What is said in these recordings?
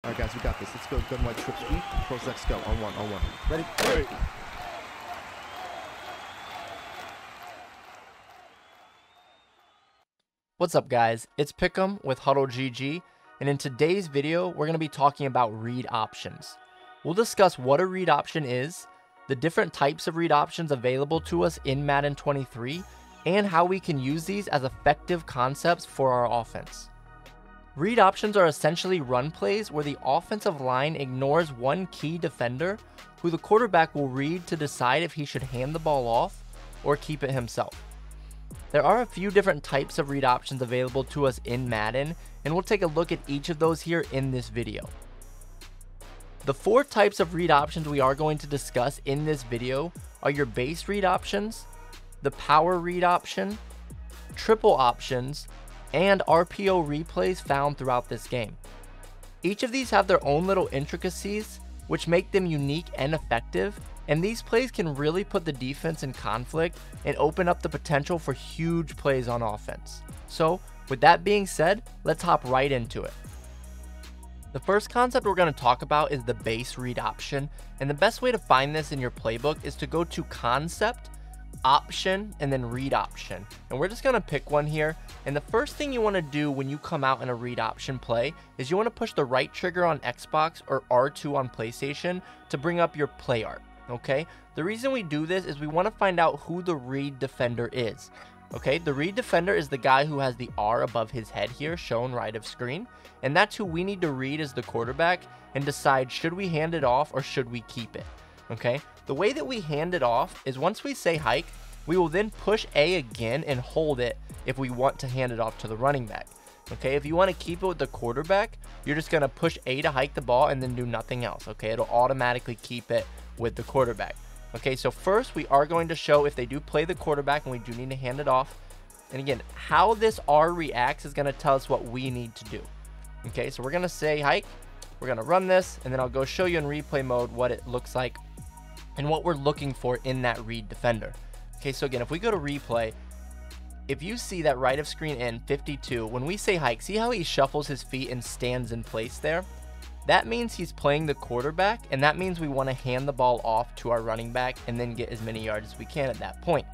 All right, guys, we got this. Let's go. Gun white trip sweep. Pros X go. On one. Ready? Hey. What's up, guys? It's Pihcam with HuddleGG, and in today's video, we're going to be talking about read options. We'll discuss what a read option is, the different types of read options available to us in Madden 23, and how we can use these as effective concepts for our offense. Read options are essentially run plays where the offensive line ignores one key defender who the quarterback will read to decide if he should hand the ball off or keep it himself. There are a few different types of read options available to us in Madden, and we'll take a look at each of those here in this video. The four types of read options we are going to discuss in this video are your base read options, the power read option, triple options, and RPO replays found throughout this game. Each of these have their own little intricacies which make them unique and effective, and these plays can really put the defense in conflict and open up the potential for huge plays on offense. So with that being said, let's hop right into it. The first concept we're going to talk about is the base read option, and the best way to find this in your playbook is to go to concept, option, and then read option. And we're just going to pick one here. And the first thing you want to do when you come out in a read option play is you want to push the right trigger on Xbox or R2 on PlayStation to bring up your play art. Okay, the reason we do this is we want to find out who the read defender is. Okay, the read defender is the guy who has the R above his head here shown right of screen, and that's who we need to read as the quarterback and decide should we hand it off or should we keep it. Okay, the way that we hand it off is once we say hike, we will then push A again and hold it if we want to hand it off to the running back. Okay, if you want to keep it with the quarterback, you're just going to push A to hike the ball and then do nothing else. Okay, it'll automatically keep it with the quarterback. Okay, so first we are going to show if they do play the quarterback and we do need to hand it off. And again, how this R reacts is going to tell us what we need to do. Okay, so we're going to say hike, we're going to run this, and then I'll go show you in replay mode what it looks like and what we're looking for in that read defender. Okay, so again, if we go to replay, if you see that right of screen in 52, when we say hike, see how he shuffles his feet and stands in place there? That means he's playing the quarterback, and that means we want to hand the ball off to our running back and then get as many yards as we can at that point.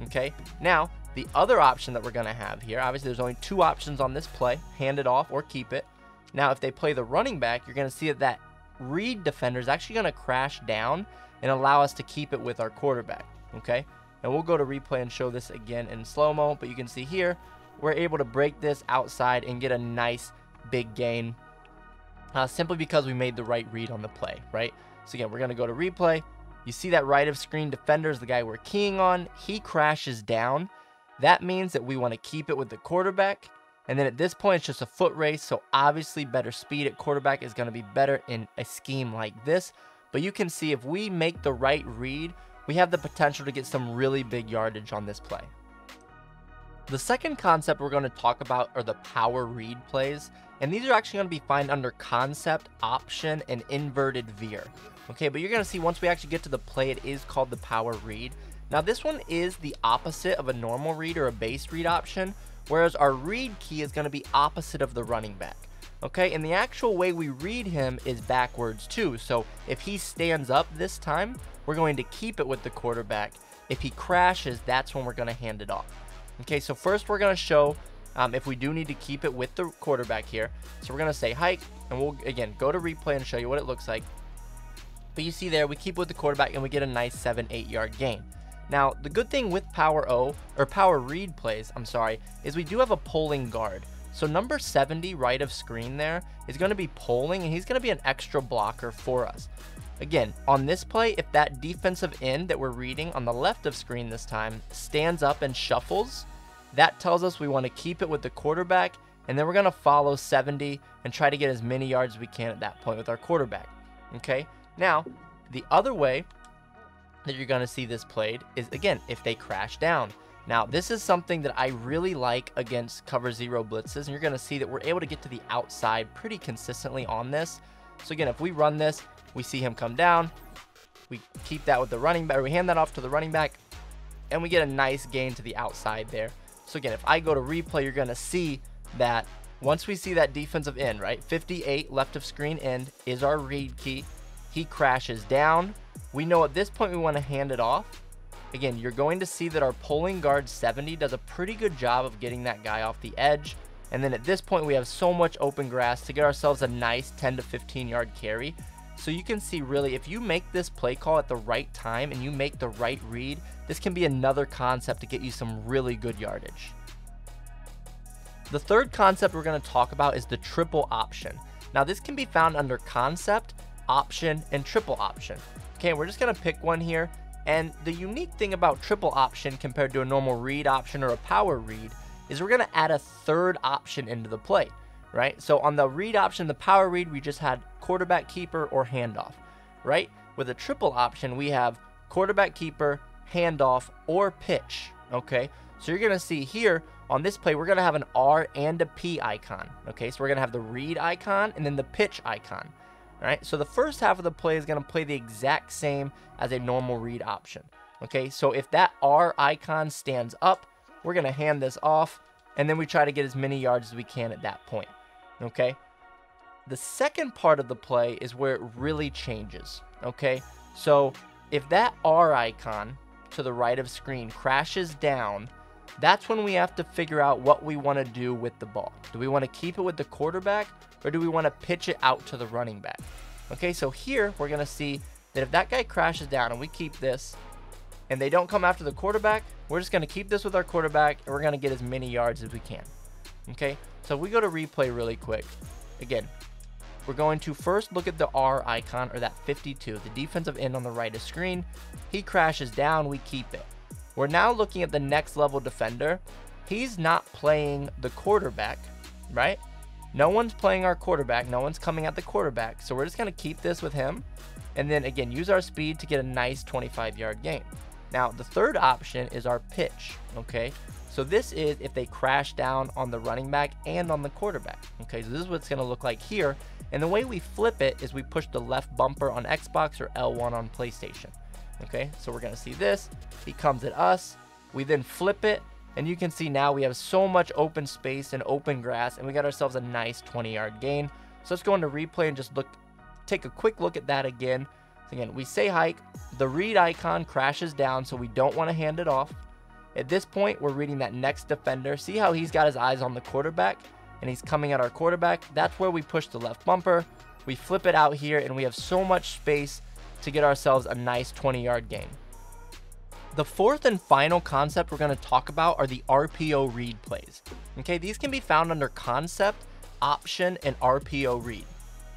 Okay, now the other option that we're going to have here, obviously there's only two options on this play, hand it off or keep it. Now if they play the running back, you're going to see that that read defender is actually going to crash down and allow us to keep it with our quarterback. Okay, and we'll go to replay and show this again in slow-mo, but you can see here we're able to break this outside and get a nice big gain simply because we made the right read on the play, right? So again, we're going to go to replay. You see that right of screen defender is the guy we're keying on. He crashes down. That means that we want to keep it with the quarterback. And then at this point, it's just a foot race. So obviously better speed at quarterback is going to be better in a scheme like this. But you can see if we make the right read, we have the potential to get some really big yardage on this play. The second concept we're going to talk about are the power read plays, and these are actually going to be found under concept, option, and inverted veer. Okay, but you're going to see once we actually get to the play, it is called the power read. Now this one is the opposite of a normal read or a base read option, whereas our read key is going to be opposite of the running back. Okay, and the actual way we read him is backwards too. So if he stands up this time, we're going to keep it with the quarterback. If he crashes, that's when we're going to hand it off. Okay, so first we're going to show if we do need to keep it with the quarterback here. So we're going to say hike, and we'll, again, go to replay and show you what it looks like. But you see there, we keep it with the quarterback, and we get a nice 7-8 yard gain. Now, the good thing with power read plays, is we do have a pulling guard. So number 70 right of screen there is going to be pulling, and he's going to be an extra blocker for us. Again, on this play, if that defensive end that we're reading on the left of screen this time stands up and shuffles, that tells us we want to keep it with the quarterback, and then we're going to follow 70 and try to get as many yards as we can at that point with our quarterback. Okay, now the other way that you're going to see this played is, again, if they crash down. Now this is something that I really like against cover zero blitzes, and you're going to see that we're able to get to the outside pretty consistently on this. So again, if we run this, we see him come down, we keep that with the running back, or we hand that off to the running back, and we get a nice gain to the outside there. So again, if I go to replay, you're going to see that once we see that defensive end, right, 58 left of screen end is our read key. He crashes down. We know at this point we want to hand it off. Again, you're going to see that our pulling guard 70 does a pretty good job of getting that guy off the edge. And then at this point, we have so much open grass to get ourselves a nice 10 to 15 yard carry. So you can see really, if you make this play call at the right time and you make the right read, this can be another concept to get you some really good yardage. The third concept we're going to talk about is the triple option. Now this can be found under concept, option, and triple option. Okay, we're just going to pick one here. And the unique thing about triple option compared to a normal read option or a power read is we're going to add a third option into the play, right? So on the read option, the power read, we just had quarterback keeper or handoff, right? With a triple option, we have quarterback keeper, handoff, or pitch, okay? So you're going to see here on this play, we're going to have an R and a P icon, okay? So we're going to have the read icon and then the pitch icon, all right? So the first half of the play is going to play the exact same as a normal read option, okay? So if that R icon stands up, we're going to hand this off, and then we try to get as many yards as we can at that point, okay? The second part of the play is where it really changes, okay? So if that R icon to the right of screen crashes down, that's when we have to figure out what we want to do with the ball. Do we want to keep it with the quarterback, or do we want to pitch it out to the running back? Okay, so here we're going to see that if that guy crashes down and we keep this, and they don't come after the quarterback, we're just going to keep this with our quarterback, and we're going to get as many yards as we can. Okay, so if we go to replay really quick, again, we're going to first look at the R icon, or that 52, the defensive end on the right of screen. He crashes down, we keep it. We're now looking at the next level defender. He's not playing the quarterback, right? No one's playing our quarterback. No one's coming at the quarterback. So we're just going to keep this with him. And then again, use our speed to get a nice 25-yard gain. Now, the third option is our pitch, okay? So this is if they crash down on the running back and on the quarterback, okay? So this is what it's going to look like here. And the way we flip it is we push the left bumper on Xbox or L1 on PlayStation, okay? So we're going to see this. He comes at us. We then flip it. And you can see now we have so much open space and open grass, and we got ourselves a nice 20-yard gain. So let's go into replay and just take a quick look at that again. So again, we say hike, the read icon crashes down, so we don't want to hand it off. At this point, we're reading that next defender. See how he's got his eyes on the quarterback, and he's coming at our quarterback? That's where we push the left bumper. We flip it out here, and we have so much space to get ourselves a nice 20-yard gain. The fourth and final concept we're going to talk about are the RPO read plays. Okay, these can be found under concept, option, and RPO read.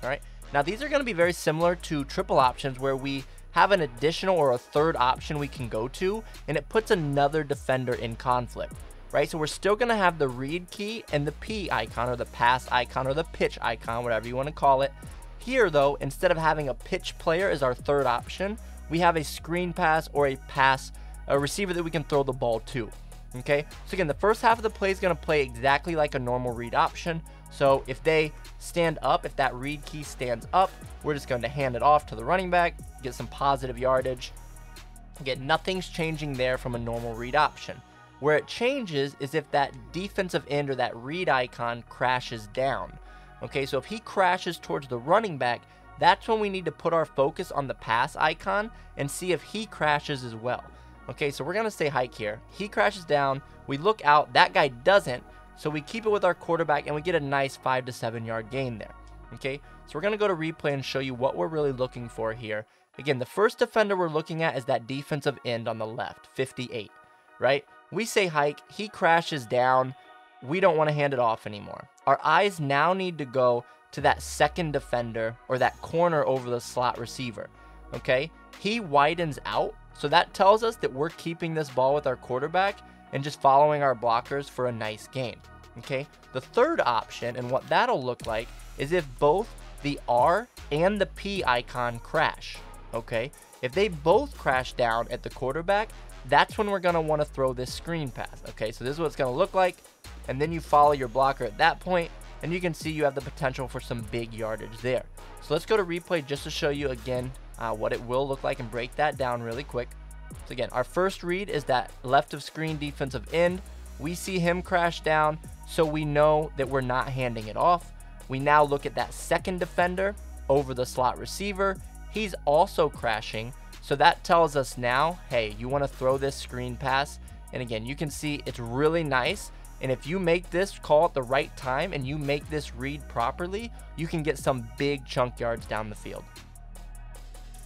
All right, now these are going to be very similar to triple options, where we have an additional or a third option we can go to, and it puts another defender in conflict, right? So we're still going to have the read key and the P icon, or the pass icon, or the pitch icon, whatever you want to call it. Here though, instead of having a pitch player as our third option, we have a screen pass or a receiver that we can throw the ball to. Okay, so again, the first half of the play is going to play exactly like a normal read option. So if they stand up, if that read key stands up, we're just going to hand it off to the running back, get some positive yardage. Again, nothing's changing there from a normal read option. Where it changes is if that defensive end or that read icon crashes down. Okay, so if he crashes towards the running back, that's when we need to put our focus on the pass icon and see if he crashes as well. Okay, so we're going to say hike here. He crashes down. We look out. That guy doesn't. So we keep it with our quarterback, and we get a nice 5 to 7 yard gain there. Okay, so we're going to go to replay and show you what we're really looking for here. Again, the first defender we're looking at is that defensive end on the left, 58, right? We say hike. He crashes down. We don't want to hand it off anymore. Our eyes now need to go to that second defender, or that corner over the slot receiver. Okay, he widens out. So that tells us that we're keeping this ball with our quarterback and just following our blockers for a nice gain. Okay, the third option, and what that'll look like, is if both the R and the P icon crash. Okay, if they both crash down at the quarterback, that's when we're going to want to throw this screen pass. Okay, so this is what it's going to look like, and then you follow your blocker at that point, and you can see you have the potential for some big yardage there. So let's go to replay just to show you again what it will look like and break that down really quick. So again, our first read is that left of screen defensive end. We see him crash down. So we know that we're not handing it off. We now look at that second defender over the slot receiver. He's also crashing. So that tells us now, hey, you want to throw this screen pass. And again, you can see it's really nice. And if you make this call at the right time and you make this read properly, you can get some big chunk yards down the field.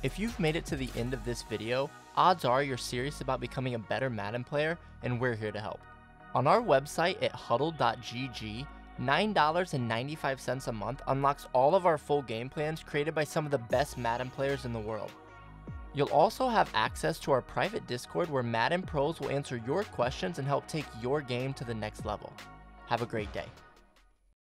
If you've made it to the end of this video, odds are you're serious about becoming a better Madden player, and we're here to help. On our website at HuddleGG, $9.95 a month unlocks all of our full game plans created by some of the best Madden players in the world. You'll also have access to our private Discord where Madden pros will answer your questions and help take your game to the next level. Have a great day.